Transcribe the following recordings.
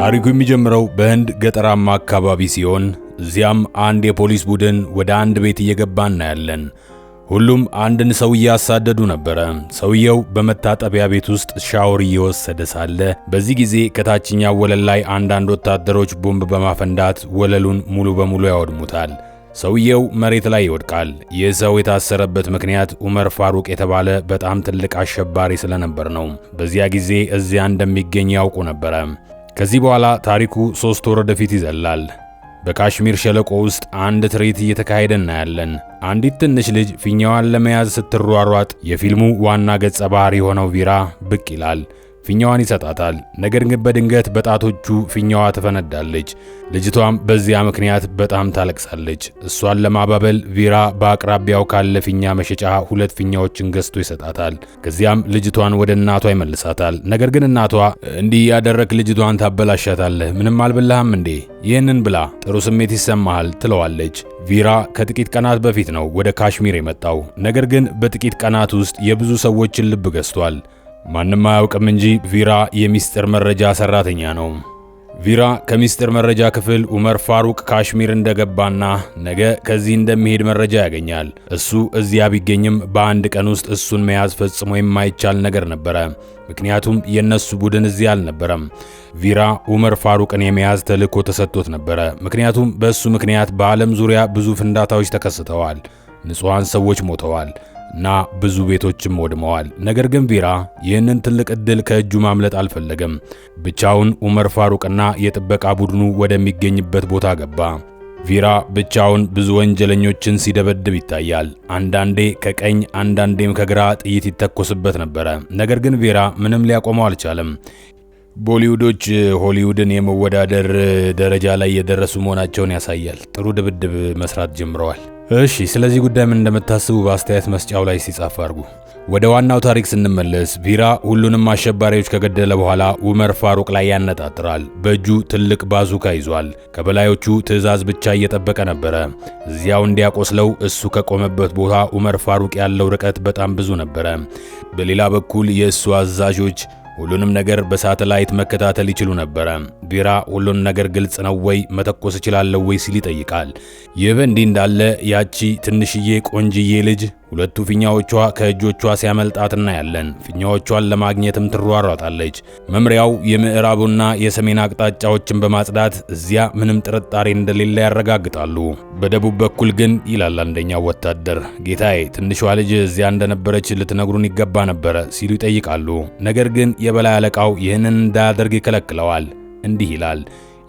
ታሪኩ የሚጀምረው በህንድ ገጠራማ አካባቢ ሲሆን እዚያም አንድ የፖሊስ ቡድን ወደ አንድ ቤት እየገባ እናያለን። ሁሉም አንድን ሰው እያሳደዱ ነበረ። ሰውየው በመታጠቢያ ቤት ውስጥ ሻወር እየወሰደ ሳለ በዚህ ጊዜ ከታችኛው ወለል ላይ አንዳንድ ወታደሮች ቦምብ በማፈንዳት ወለሉን ሙሉ በሙሉ ያወድሙታል። ሰውየው መሬት ላይ ይወድቃል። ይህ ሰው የታሰረበት ምክንያት ኡመር ፋሩቅ የተባለ በጣም ትልቅ አሸባሪ ስለነበር ነው። በዚያ ጊዜ እዚያ እንደሚገኝ ያውቁ ነበረ። ከዚህ በኋላ ታሪኩ 3 ወር ወደፊት ይዘላል። በካሽሚር ሸለቆ ውስጥ አንድ ትርኢት እየተካሄደ እናያለን። አንዲት ትንሽ ልጅ ፊኛዋን ለመያዝ ስትሯሯጥ የፊልሙ ዋና ገጸ ባህሪ የሆነው ቪራ ብቅ ይላል። ፊኛዋን ይሰጣታል። ነገር ግን በድንገት በጣቶቹ ፊኛዋ ትፈነዳለች። ልጅቷም በዚያ ምክንያት በጣም ታለቅሳለች። እሷን ለማባበል ቪራ በአቅራቢያው ካለ ፊኛ መሸጫ 2 ፊኛዎችን ገዝቶ ይሰጣታል። ከዚያም ልጅቷን ወደ እናቷ ይመልሳታል። ነገር ግን እናቷ እንዲህ ያደረክ ልጅቷን ታበላሻታለህ፣ ምንም አልበላህም እንዴ? ይህንን ብላ ጥሩ ስሜት ይሰማሃል ትለዋለች። ቪራ ከጥቂት ቀናት በፊት ነው ወደ ካሽሚር የመጣው። ነገር ግን በጥቂት ቀናት ውስጥ የብዙ ሰዎችን ልብ ገዝቷል። ማንም አያውቅም እንጂ ቪራ የሚስጥር መረጃ ሰራተኛ ነው። ቪራ ከሚስጥር መረጃ ክፍል ኡመር ፋሩቅ ካሽሚር እንደገባና ነገ ከዚህ እንደሚሄድ መረጃ ያገኛል። እሱ እዚያ ቢገኝም በአንድ ቀን ውስጥ እሱን መያዝ ፈጽሞ የማይቻል ነገር ነበረ። ምክንያቱም የነሱ ቡድን እዚያ አልነበረም። ቪራ ኡመር ፋሩቅን የመያዝ ተልዕኮ ተሰጥቶት ነበረ። ምክንያቱም በእሱ ምክንያት በዓለም ዙሪያ ብዙ ፍንዳታዎች ተከስተዋል፣ ንጹሃን ሰዎች ሞተዋል እና ብዙ ቤቶችም ወድመዋል። ነገር ግን ቪራ ይህንን ትልቅ ዕድል ከእጁ ማምለጥ አልፈለገም። ብቻውን ኡመር ፋሩቅና የጥበቃ ቡድኑ ወደሚገኝበት ቦታ ገባ። ቪራ ብቻውን ብዙ ወንጀለኞችን ሲደበድብ ይታያል። አንዳንዴ ከቀኝ አንዳንዴም ከግራ ጥይት ይተኮስበት ነበረ። ነገር ግን ቪራ ምንም ሊያቆመው አልቻለም። ቦሊውዶች ሆሊውድን የመወዳደር ደረጃ ላይ የደረሱ መሆናቸውን ያሳያል። ጥሩ ድብድብ መስራት ጀምረዋል። እሺ፣ ስለዚህ ጉዳይ ምን እንደምታስቡ በአስተያየት መስጫው ላይ ሲጻፍ አድርጉ። ወደ ዋናው ታሪክ ስንመለስ ቪራ ሁሉንም አሸባሪዎች ከገደለ በኋላ ኡመር ፋሩቅ ላይ ያነጣጥራል። በእጁ ትልቅ ባዙካ ይዟል። ከበላዮቹ ትዕዛዝ ብቻ እየጠበቀ ነበረ። እዚያው እንዲያቆስለው እሱ ከቆመበት ቦታ ኡመር ፋሩቅ ያለው ርቀት በጣም ብዙ ነበረ። በሌላ በኩል የእሱ አዛዦች ሁሉንም ነገር በሳተላይት መከታተል ይችሉ ነበረ። ቪራ ሁሉን ነገር ግልጽ ነው ወይ መተኮስ እችላለሁ ወይ ሲል ይጠይቃል። ይህ በእንዲህ እንዳለ ያቺ ትንሽዬ ቆንጅዬ ልጅ 2 ፊኛዎቿ ከእጆቿ ሲያመልጣት እናያለን። ፊኛዎቿን ለማግኘትም ትሯሯጣለች። መምሪያው የምዕራቡና የሰሜን አቅጣጫዎችን በማጽዳት እዚያ ምንም ጥርጣሬ እንደሌለ ያረጋግጣሉ። በደቡብ በኩል ግን ይላል አንደኛው ወታደር፣ ጌታዬ ትንሿ ልጅ እዚያ እንደነበረች ልትነግሩን ይገባ ነበረ ሲሉ ይጠይቃሉ። ነገር ግን የበላይ አለቃው ይህንን እንዳያደርግ ይከለክለዋል። እንዲህ ይላል፣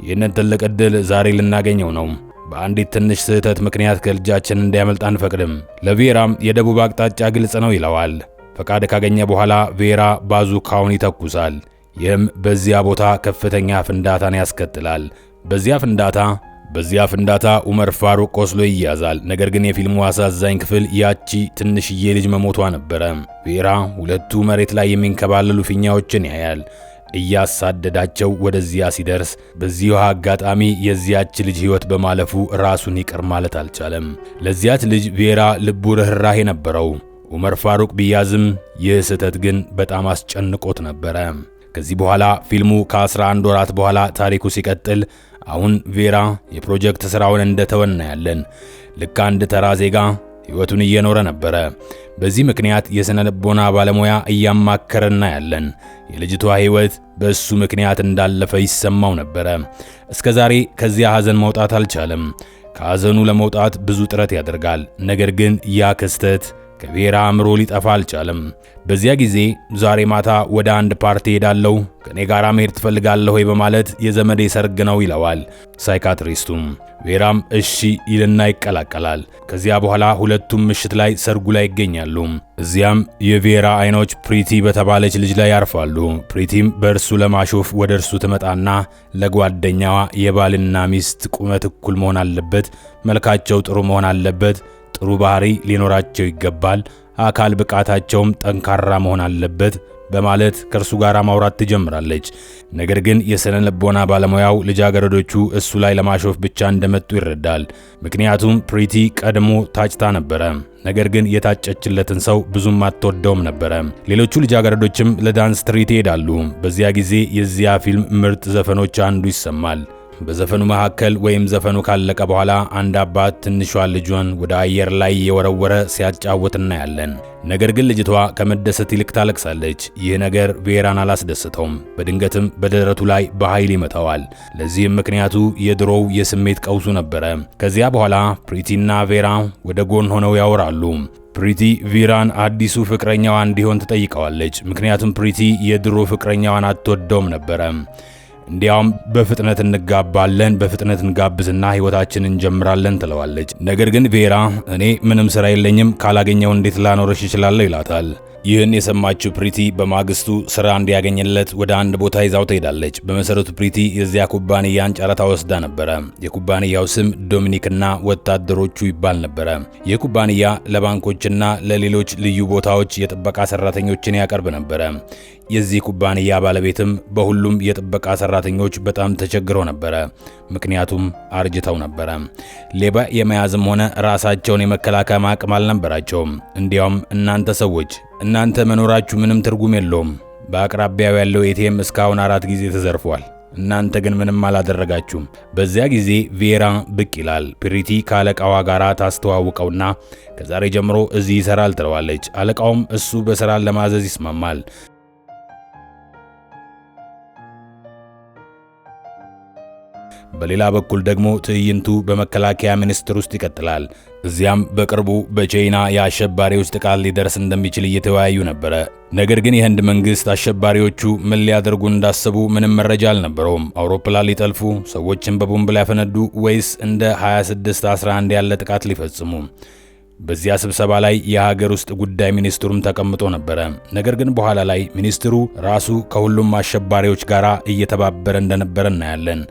ይህንን ትልቅ ዕድል ዛሬ ልናገኘው ነው። በአንዲት ትንሽ ስህተት ምክንያት ከልጃችን እንዲያመልጥ አንፈቅድም። ለቬራም የደቡብ አቅጣጫ ግልጽ ነው ይለዋል። ፈቃድ ካገኘ በኋላ ቬራ ባዙካውን ይተኩሳል። ይህም በዚያ ቦታ ከፍተኛ ፍንዳታን ያስከትላል። በዚያ ፍንዳታ ኡመር ፋሩቅ ቆስሎ ይያዛል። ነገር ግን የፊልሙ አሳዛኝ ክፍል ያቺ ትንሽዬ ልጅ መሞቷ ነበረ። ቬራ 2 መሬት ላይ የሚንከባለሉ ፊኛዎችን ያያል። እያሳደዳቸው ወደዚያ ሲደርስ በዚሁ አጋጣሚ የዚያች ልጅ ሕይወት በማለፉ ራሱን ይቅር ማለት አልቻለም። ለዚያች ልጅ ቬራ ልቡ ርኅራኄ ነበረው። ኡመር ፋሩቅ ቢያዝም ይህ ስህተት ግን በጣም አስጨንቆት ነበረ። ከዚህ በኋላ ፊልሙ ከ11 ወራት በኋላ ታሪኩ ሲቀጥል አሁን ቬራ የፕሮጀክት ሥራውን እንደተወ እናያለን። ልክ አንድ ተራ ዜጋ ሕይወቱን እየኖረ ነበረ። በዚህ ምክንያት የሥነ ልቦና ባለሙያ እያማከረ እናያለን። የልጅቷ ሕይወት በእሱ ምክንያት እንዳለፈ ይሰማው ነበረ። እስከ ዛሬ ከዚያ ሐዘን መውጣት አልቻለም። ከሐዘኑ ለመውጣት ብዙ ጥረት ያደርጋል። ነገር ግን ያ ክስተት ከቬራ አእምሮ ሊጠፋ አልቻለም። በዚያ ጊዜ ዛሬ ማታ ወደ አንድ ፓርቲ ሄዳለሁ፣ ከኔ ጋር መሄድ ትፈልጋለህ ወይ በማለት የዘመዴ ሰርግ ነው ይለዋል ሳይካትሪስቱም። ቬራም እሺ ይልና ይቀላቀላል። ከዚያ በኋላ ሁለቱም ምሽት ላይ ሰርጉ ላይ ይገኛሉ። እዚያም የቬራ አይኖች ፕሪቲ በተባለች ልጅ ላይ ያርፋሉ። ፕሪቲም በእርሱ ለማሾፍ ወደ እርሱ ትመጣና ለጓደኛዋ የባልና ሚስት ቁመት እኩል መሆን አለበት፣ መልካቸው ጥሩ መሆን አለበት፣ ጥሩ ባህሪ ሊኖራቸው ይገባል፣ አካል ብቃታቸውም ጠንካራ መሆን አለበት በማለት ከእርሱ ጋር ማውራት ትጀምራለች። ነገር ግን የስነ ልቦና ባለሙያው ልጃገረዶቹ እሱ ላይ ለማሾፍ ብቻ እንደመጡ ይረዳል። ምክንያቱም ፕሪቲ ቀድሞ ታጭታ ነበረ። ነገር ግን የታጨችለትን ሰው ብዙም አትወደውም ነበረ። ሌሎቹ ልጃገረዶችም ለዳንስ ትርኢት ይሄዳሉ። በዚያ ጊዜ የዚያ ፊልም ምርጥ ዘፈኖች አንዱ ይሰማል። በዘፈኑ መካከል ወይም ዘፈኑ ካለቀ በኋላ አንድ አባት ትንሿን ልጇን ወደ አየር ላይ የወረወረ ሲያጫውት እናያለን። ነገር ግን ልጅቷ ከመደሰት ይልቅ ታለቅሳለች። ይህ ነገር ቬራን አላስደስተውም። በድንገትም በደረቱ ላይ በኃይል ይመታዋል። ለዚህም ምክንያቱ የድሮው የስሜት ቀውሱ ነበረ። ከዚያ በኋላ ፕሪቲና ቬራ ወደ ጎን ሆነው ያወራሉ። ፕሪቲ ቬራን አዲሱ ፍቅረኛዋ እንዲሆን ትጠይቀዋለች። ምክንያቱም ፕሪቲ የድሮ ፍቅረኛዋን አትወደውም ነበረ። እንዲያውም በፍጥነት እንጋባለን፣ በፍጥነት እንጋብዝና ህይወታችንን እንጀምራለን ትለዋለች። ነገር ግን ቬራ እኔ ምንም ስራ የለኝም፣ ካላገኘው እንዴት ላኖርሽ እችላለሁ ይላታል። ይህን የሰማችው ፕሪቲ በማግስቱ ስራ እንዲያገኝለት ወደ አንድ ቦታ ይዛው ትሄዳለች። በመሰረቱ ፕሪቲ የዚያ ኩባንያን ጨረታ ወስዳ ነበረ። የኩባንያው ስም ዶሚኒክና ወታደሮቹ ይባል ነበረ። ይህ ኩባንያ ለባንኮችና ለሌሎች ልዩ ቦታዎች የጥበቃ ሰራተኞችን ያቀርብ ነበረ። የዚህ ኩባንያ ባለቤትም በሁሉም የጥበቃ ሰራተኞች በጣም ተቸግረው ነበረ። ምክንያቱም አርጅተው ነበረ። ሌባ የመያዝም ሆነ ራሳቸውን የመከላከያ አቅም አልነበራቸውም። እንዲያውም እናንተ መኖራችሁ ምንም ትርጉም የለውም። በአቅራቢያው ያለው ኤቲኤም እስካሁን 4 ጊዜ ተዘርፏል። እናንተ ግን ምንም አላደረጋችሁም። በዚያ ጊዜ ቬራ ብቅ ይላል። ፕሪቲ ከአለቃዋ ጋር ታስተዋውቀውና ከዛሬ ጀምሮ እዚህ ይሰራል ትለዋለች። አለቃውም እሱ በስራ ለማዘዝ ይስማማል። በሌላ በኩል ደግሞ ትዕይንቱ በመከላከያ ሚኒስቴር ውስጥ ይቀጥላል። እዚያም በቅርቡ በቻይና የአሸባሪዎች ጥቃት ሊደርስ እንደሚችል እየተወያዩ ነበረ። ነገር ግን የህንድ መንግስት አሸባሪዎቹ ምን ሊያደርጉ እንዳሰቡ ምንም መረጃ አልነበረውም። አውሮፕላን ሊጠልፉ፣ ሰዎችን በቦምብ ሊያፈነዱ ወይስ እንደ 2611 ያለ ጥቃት ሊፈጽሙ? በዚያ ስብሰባ ላይ የሀገር ውስጥ ጉዳይ ሚኒስትሩም ተቀምጦ ነበረ። ነገር ግን በኋላ ላይ ሚኒስትሩ ራሱ ከሁሉም አሸባሪዎች ጋር እየተባበረ እንደነበረ እናያለን።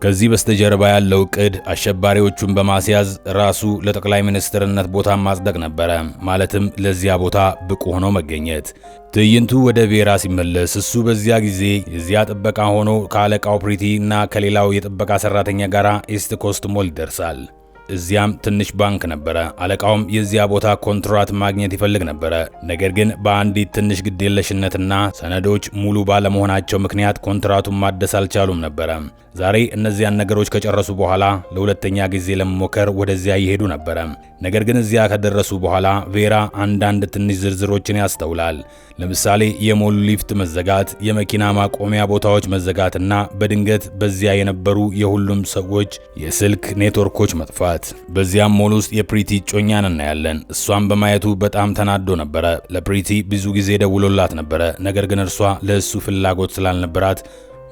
ከዚህ በስተጀርባ ያለው ዕቅድ አሸባሪዎቹን በማስያዝ ራሱ ለጠቅላይ ሚኒስትርነት ቦታ ማጽደቅ ነበረ። ማለትም ለዚያ ቦታ ብቁ ሆኖ መገኘት። ትዕይንቱ ወደ ቬራ ሲመለስ እሱ በዚያ ጊዜ የዚያ ጥበቃ ሆኖ ከአለቃው ፕሪቲ እና ከሌላው የጥበቃ ሰራተኛ ጋር ኢስት ኮስት ሞል ይደርሳል። እዚያም ትንሽ ባንክ ነበረ። አለቃውም የዚያ ቦታ ኮንትራት ማግኘት ይፈልግ ነበረ። ነገር ግን በአንዲት ትንሽ ግዴለሽነትና ሰነዶች ሙሉ ባለመሆናቸው ምክንያት ኮንትራቱን ማደስ አልቻሉም ነበረ። ዛሬ እነዚያን ነገሮች ከጨረሱ በኋላ ለሁለተኛ ጊዜ ለመሞከር ወደዚያ እየሄዱ ነበረ። ነገር ግን እዚያ ከደረሱ በኋላ ቬራ አንዳንድ ትንሽ ዝርዝሮችን ያስተውላል። ለምሳሌ የሞሉ ሊፍት መዘጋት፣ የመኪና ማቆሚያ ቦታዎች መዘጋትና በድንገት በዚያ የነበሩ የሁሉም ሰዎች የስልክ ኔትወርኮች መጥፋት። በዚያም ሞል ውስጥ የፕሪቲ እጮኛን እናያለን። እሷን በማየቱ በጣም ተናዶ ነበረ። ለፕሪቲ ብዙ ጊዜ ደውሎላት ነበረ። ነገር ግን እርሷ ለእሱ ፍላጎት ስላልነበራት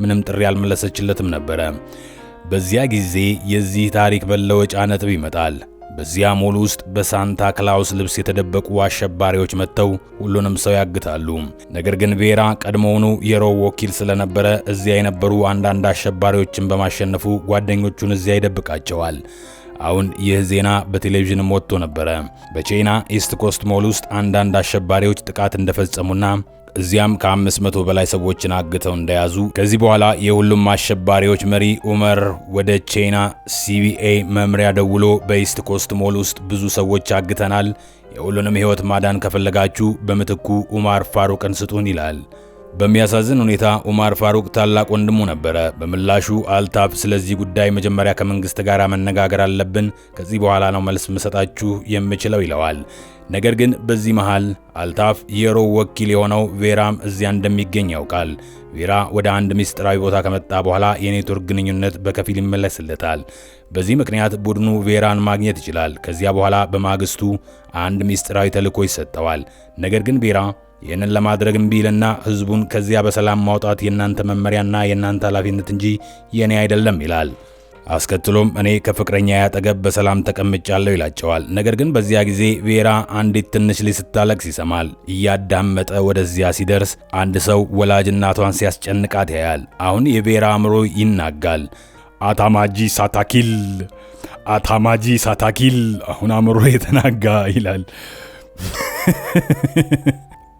ምንም ጥሪ ያልመለሰችለትም ነበረ። በዚያ ጊዜ የዚህ ታሪክ መለወጫ ነጥብ ይመጣል። በዚያ ሞል ውስጥ በሳንታ ክላውስ ልብስ የተደበቁ አሸባሪዎች መጥተው ሁሉንም ሰው ያግታሉ። ነገር ግን ቬራ ቀድሞውኑ የሮው ወኪል ስለነበረ እዚያ የነበሩ አንዳንድ አሸባሪዎችን በማሸነፉ ጓደኞቹን እዚያ ይደብቃቸዋል። አሁን ይህ ዜና በቴሌቪዥንም ወጥቶ ነበረ። በቻይና ኢስት ኮስት ሞል ውስጥ አንዳንድ አሸባሪዎች ጥቃት እንደፈጸሙና እዚያም ከ500 በላይ ሰዎችን አግተው እንደያዙ። ከዚህ በኋላ የሁሉም አሸባሪዎች መሪ ኡመር ወደ ቻይና ሲቢኤ መምሪያ ደውሎ በኢስት ኮስት ሞል ውስጥ ብዙ ሰዎች አግተናል፣ የሁሉንም ሕይወት ማዳን ከፈለጋችሁ በምትኩ ኡማር ፋሩቅን ስጡን ይላል። በሚያሳዝን ሁኔታ ኡማር ፋሩቅ ታላቅ ወንድሙ ነበረ። በምላሹ አልታፍ ስለዚህ ጉዳይ መጀመሪያ ከመንግስት ጋር መነጋገር አለብን፣ ከዚህ በኋላ ነው መልስ መሰጣችሁ የምችለው ይለዋል። ነገር ግን በዚህ መሃል አልታፍ የሮው ወኪል የሆነው ቬራም እዚያ እንደሚገኝ ያውቃል። ቬራ ወደ አንድ ምስጢራዊ ቦታ ከመጣ በኋላ የኔትወርክ ግንኙነት በከፊል ይመለስለታል። በዚህ ምክንያት ቡድኑ ቬራን ማግኘት ይችላል። ከዚያ በኋላ በማግስቱ አንድ ምስጢራዊ ተልዕኮ ይሰጠዋል። ነገር ግን ቬራ ይህንን ለማድረግ እምቢ ይልና ህዝቡን ከዚያ በሰላም ማውጣት የናንተ መመሪያና የናንተ ኃላፊነት እንጂ የኔ አይደለም ይላል። አስከትሎም እኔ ከፍቅረኛ ያጠገብ በሰላም ተቀምጫለሁ ይላቸዋል። ነገር ግን በዚያ ጊዜ ቬራ አንዲት ትንሽ ልጅ ስታለቅስ ይሰማል። እያዳመጠ ወደዚያ ሲደርስ አንድ ሰው ወላጅ እናቷን ሲያስጨንቃት ያያል። አሁን የቬራ አእምሮ ይናጋል። አታማጂ ሳታኪል፣ አሁን አእምሮ የተናጋ ይላል።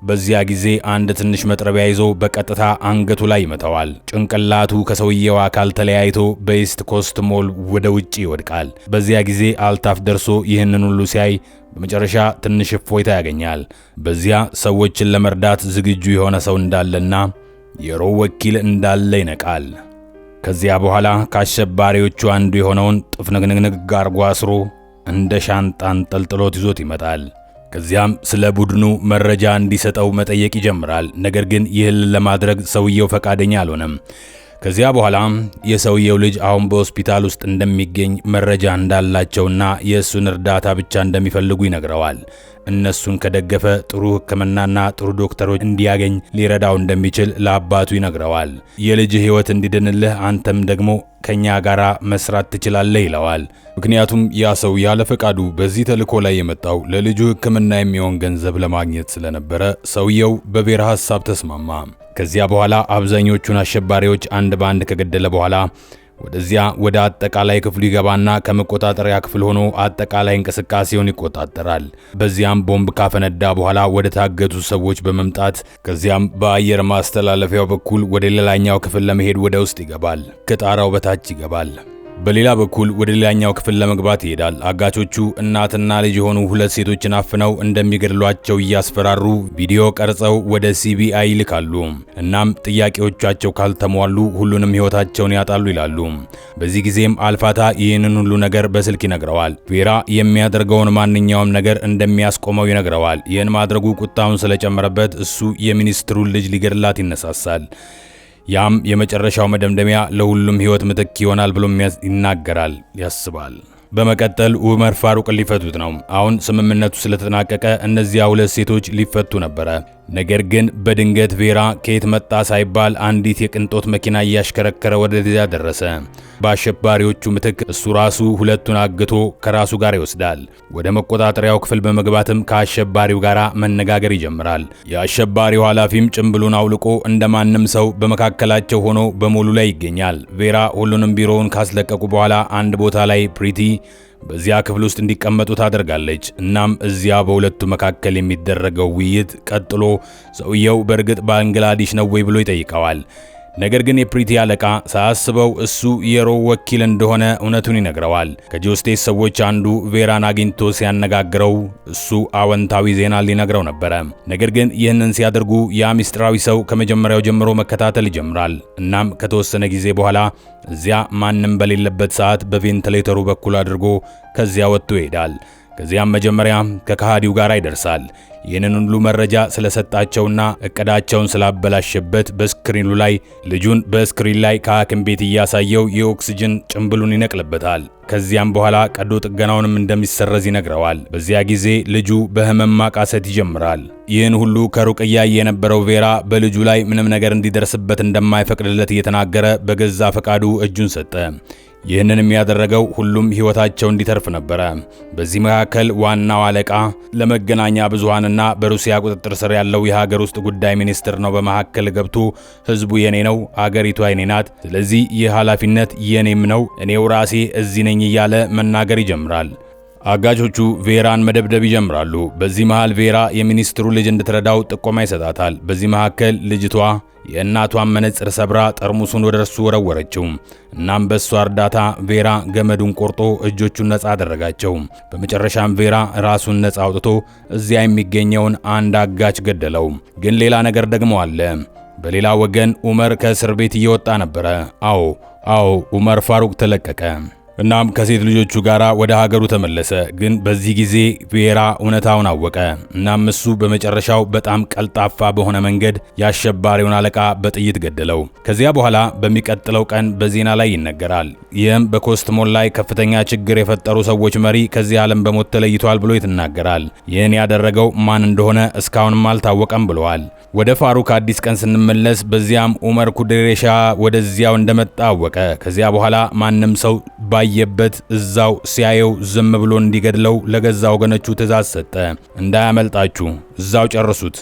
በዚያ ጊዜ አንድ ትንሽ መጥረቢያ ይዞ በቀጥታ አንገቱ ላይ ይመታዋል። ጭንቅላቱ ከሰውየው አካል ተለያይቶ በኢስት ኮስት ሞል ወደ ውጪ ይወድቃል። በዚያ ጊዜ አልታፍ ደርሶ ይህንን ሁሉ ሲያይ በመጨረሻ ትንሽ እፎይታ ያገኛል። በዚያ ሰዎችን ለመርዳት ዝግጁ የሆነ ሰው እንዳለና የሮው ወኪል እንዳለ ይነቃል። ከዚያ በኋላ ከአሸባሪዎቹ አንዱ የሆነውን ጥፍንግንግንግ አርጎ አስሮ እንደ ሻንጣ አንጠልጥሎት ይዞት ይመጣል። ከዚያም ስለ ቡድኑ መረጃ እንዲሰጠው መጠየቅ ይጀምራል። ነገር ግን ይህን ለማድረግ ሰውየው ፈቃደኛ አልሆነም። ከዚያ በኋላ የሰውየው ልጅ አሁን በሆስፒታል ውስጥ እንደሚገኝ መረጃ እንዳላቸውና የእሱን እርዳታ ብቻ እንደሚፈልጉ ይነግረዋል። እነሱን ከደገፈ ጥሩ ሕክምናና ጥሩ ዶክተሮች እንዲያገኝ ሊረዳው እንደሚችል ለአባቱ ይነግረዋል። የልጅ ሕይወት እንዲድንልህ አንተም ደግሞ ከኛ ጋር መስራት ትችላለህ ይለዋል። ምክንያቱም ያ ሰው ያለ ፈቃዱ በዚህ ተልእኮ ላይ የመጣው ለልጁ ሕክምና የሚሆን ገንዘብ ለማግኘት ስለነበረ ሰውየው በቬራ ሐሳብ ተስማማ። ከዚያ በኋላ አብዛኞቹን አሸባሪዎች አንድ በአንድ ከገደለ በኋላ ወደዚያ ወደ አጠቃላይ ክፍሉ ይገባና ከመቆጣጠሪያ ክፍል ሆኖ አጠቃላይ እንቅስቃሴውን ይቆጣጠራል። በዚያም ቦምብ ካፈነዳ በኋላ ወደ ታገቱ ሰዎች በመምጣት ከዚያም በአየር ማስተላለፊያው በኩል ወደ ሌላኛው ክፍል ለመሄድ ወደ ውስጥ ይገባል። ከጣራው በታች ይገባል። በሌላ በኩል ወደ ሌላኛው ክፍል ለመግባት ይሄዳል። አጋቾቹ እናትና ልጅ የሆኑ ሁለት ሴቶችን አፍነው እንደሚገድሏቸው እያስፈራሩ ቪዲዮ ቀርጸው ወደ ሲቢአይ ይልካሉ። እናም ጥያቄዎቻቸው ካልተሟሉ ሁሉንም ሕይወታቸውን ያጣሉ ይላሉ። በዚህ ጊዜም አልፋታ ይህንን ሁሉ ነገር በስልክ ይነግረዋል። ቬራ የሚያደርገውን ማንኛውም ነገር እንደሚያስቆመው ይነግረዋል። ይህን ማድረጉ ቁጣውን ስለጨመረበት እሱ የሚኒስትሩን ልጅ ሊገድላት ይነሳሳል። ያም የመጨረሻው መደምደሚያ ለሁሉም ሕይወት ምትክ ይሆናል ብሎ ይናገራል፣ ያስባል። በመቀጠል ኡመር ፋሩቅ ሊፈቱት ነው። አሁን ስምምነቱ ስለተጠናቀቀ እነዚያ ሁለት ሴቶች ሊፈቱ ነበረ። ነገር ግን በድንገት ቬራ ከየት መጣ ሳይባል አንዲት የቅንጦት መኪና እያሽከረከረ ወደዚያ ደረሰ። በአሸባሪዎቹ ምትክ እሱ ራሱ ሁለቱን አግቶ ከራሱ ጋር ይወስዳል። ወደ መቆጣጠሪያው ክፍል በመግባትም ከአሸባሪው ጋር መነጋገር ይጀምራል። የአሸባሪው ኃላፊም ጭምብሉን አውልቆ እንደማንም ሰው በመካከላቸው ሆኖ በሞሉ ላይ ይገኛል። ቬራ ሁሉንም ቢሮውን ካስለቀቁ በኋላ አንድ ቦታ ላይ ፕሪቲ በዚያ ክፍል ውስጥ እንዲቀመጡ ታደርጋለች። እናም እዚያ በሁለቱ መካከል የሚደረገው ውይይት ቀጥሎ ሰውየው በእርግጥ ባንግላዴሽ ነው ወይ ብሎ ይጠይቀዋል። ነገር ግን የፕሪቲ አለቃ ሳያስበው እሱ የሮው ወኪል እንደሆነ እውነቱን ይነግረዋል። ከጆስቴስ ሰዎች አንዱ ቬራን አግኝቶ ሲያነጋግረው እሱ አወንታዊ ዜና ሊነግረው ነበረ። ነገር ግን ይህንን ሲያደርጉ ያ ሚስጥራዊ ሰው ከመጀመሪያው ጀምሮ መከታተል ይጀምራል። እናም ከተወሰነ ጊዜ በኋላ እዚያ ማንም በሌለበት ሰዓት በቬንቲሌተሩ በኩል አድርጎ ከዚያ ወጥቶ ይሄዳል። ከዚያም መጀመሪያ ከካሃዲው ጋር ይደርሳል። ይህንን ሁሉ መረጃ ስለሰጣቸውና እቅዳቸውን ስላበላሸበት በስክሪኑ ላይ ልጁን በስክሪን ላይ ከሐኪም ቤት እያሳየው የኦክሲጅን ጭንብሉን ይነቅልበታል። ከዚያም በኋላ ቀዶ ጥገናውንም እንደሚሰረዝ ይነግረዋል። በዚያ ጊዜ ልጁ በህመም ማቃሰት ይጀምራል። ይህን ሁሉ ከሩቅ እያየ የነበረው ቬራ በልጁ ላይ ምንም ነገር እንዲደርስበት እንደማይፈቅድለት እየተናገረ በገዛ ፈቃዱ እጁን ሰጠ። ይህንን የሚያደረገው ሁሉም ሕይወታቸው እንዲተርፍ ነበረ። በዚህ መካከል ዋናው አለቃ ለመገናኛ ብዙሃንና በሩሲያ ቁጥጥር ስር ያለው የሀገር ውስጥ ጉዳይ ሚኒስትር ነው በመካከል ገብቶ ህዝቡ የኔ ነው፣ አገሪቷ የኔ ናት፣ ስለዚህ ይህ ኃላፊነት የኔም ነው፣ እኔው ራሴ እዚህ ነኝ እያለ መናገር ይጀምራል። አጋቾቹ ቬራን መደብደብ ይጀምራሉ። በዚህ መሃል ቬራ የሚኒስትሩ ልጅ እንድትረዳው ጥቆማ ይሰጣታል። በዚህ መካከል ልጅቷ የእናቷን መነጽር ሰብራ ጠርሙሱን ወደ እርሱ ወረወረችው። እናም በሷ እርዳታ ቬራ ገመዱን ቆርጦ እጆቹን ነፃ አደረጋቸው። በመጨረሻም ቬራ ራሱን ነፃ አውጥቶ እዚያ የሚገኘውን አንድ አጋች ገደለው። ግን ሌላ ነገር ደግሞ አለ። በሌላ ወገን ኡመር ከእስር ቤት እየወጣ ነበረ። አዎ ኡመር ፋሩቅ ተለቀቀ። እናም ከሴት ልጆቹ ጋር ወደ ሀገሩ ተመለሰ። ግን በዚህ ጊዜ ቬራ እውነታውን አወቀ። እናም እሱ በመጨረሻው በጣም ቀልጣፋ በሆነ መንገድ የአሸባሪውን አለቃ በጥይት ገደለው። ከዚያ በኋላ በሚቀጥለው ቀን በዜና ላይ ይነገራል። ይህም በኮስትሞል ላይ ከፍተኛ ችግር የፈጠሩ ሰዎች መሪ ከዚህ ዓለም በሞት ተለይቷል ብሎ ይናገራል። ይህን ያደረገው ማን እንደሆነ እስካሁንም አልታወቀም ብለዋል። ወደ ፋሩክ አዲስ ቀን ስንመለስ በዚያም ኡመር ኩዴሬሻ ወደዚያው እንደመጣ አወቀ። ከዚያ በኋላ ማንም ሰው ባየበት እዛው ሲያየው ዝም ብሎ እንዲገድለው ለገዛ ወገኖቹ ትእዛዝ ሰጠ። እንዳያመልጣችሁ፣ እዛው ጨርሱት፣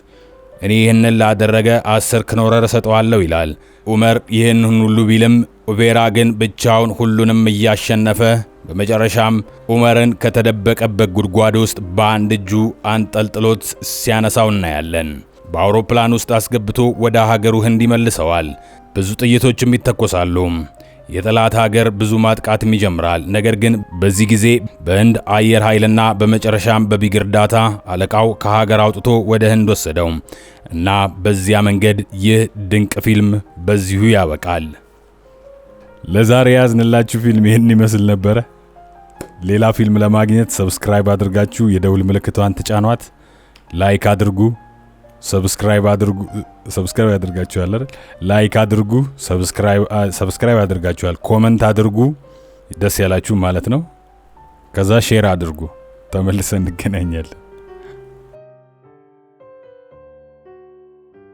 እኔ ይህንን ላደረገ 10 ክኖረር እሰጠዋለሁ ይላል። ኡመር ይህንን ሁሉ ቢልም ቬራ ግን ብቻውን ሁሉንም እያሸነፈ በመጨረሻም ኡመርን ከተደበቀበት ጉድጓድ ውስጥ በአንድ እጁ አንጠልጥሎት ሲያነሳው እናያለን። በአውሮፕላን ውስጥ አስገብቶ ወደ ሀገሩ ህንድ ይመልሰዋል። ብዙ ጥይቶችም ይተኮሳሉ። የጠላት ሀገር ብዙ ማጥቃትም ይጀምራል። ነገር ግን በዚህ ጊዜ በህንድ አየር ኃይልና በመጨረሻም በቢግ እርዳታ አለቃው ከሀገር አውጥቶ ወደ ህንድ ወሰደው እና በዚያ መንገድ ይህ ድንቅ ፊልም በዚሁ ያበቃል። ለዛሬ ያዝንላችሁ ፊልም ይህን ይመስል ነበረ። ሌላ ፊልም ለማግኘት ሰብስክራይብ አድርጋችሁ የደውል ምልክቷን ተጫኗት። ላይክ አድርጉ። ሰብስክራይብ አድርጋችኋል አይደል? ላይክ አድርጉ። ሰብስክራይብ አድርጋችኋል። ኮመንት አድርጉ፣ ደስ ያላችሁ ማለት ነው። ከዛ ሼር አድርጉ። ተመልሰን እንገናኛለን።